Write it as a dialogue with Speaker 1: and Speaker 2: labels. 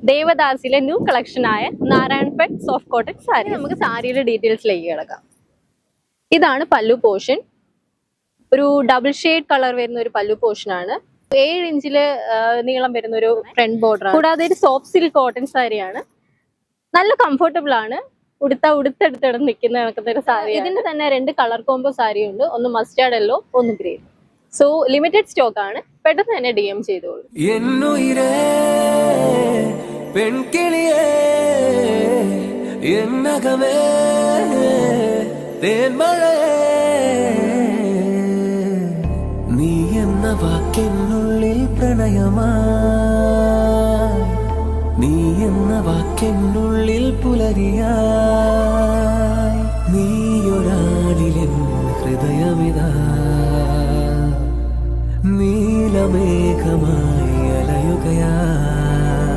Speaker 1: ദേവദാസിലെ new collection ആയ നാരായൺപേട്ട് soft cotton sari. നമുക്ക് സാരിയുടെ ഡീറ്റെയിൽസിലേക്ക് കിടക്കാം. ഇതാണ് പല്ലു പോർഷൻ. ഒരു ഡബിൾ ഷെയ്ഡ് കളർ വരുന്ന ഒരു പല്ലു പോർഷൻ ആണ്. 7 ഇഞ്ചില് നീളം വരുന്ന ഒരു ഫ്രണ്ട് ബോർഡർ. കൂടാതെ ഒരു സോഫ്റ്റ് സിൽക്ക് കോട്ടൺ സാരിയാണ്. നല്ല കംഫർട്ടബിൾ ആണ്. ഉടുത്തെടുത്തിടം നിൽക്കുന്ന കണക്കുന്ന ഒരു സാരി. ഇതിന്റെ തന്നെ 2 കളർ കോംബോ സാരി ഉണ്ട്. ഒന്ന് മസ്റ്റാർഡ് യെല്ലോ, ഒന്ന് ഗ്രീൻ. സോ ലിമിറ്റഡ് സ്റ്റോക്ക് ആണ്. പെട്ടെന്ന് തന്നെ DM ചെയ്തോളൂ.
Speaker 2: നീ എന്ന വാക്കെന്നുള്ളിൽ പ്രണയമായി, നീ എന്ന വാക്കെന്നുള്ളിൽ പുലരിയായി, നീയൊരാളിലെൻ ഹൃദയമിതാ നീലമേഘമായി അലയുകയായി.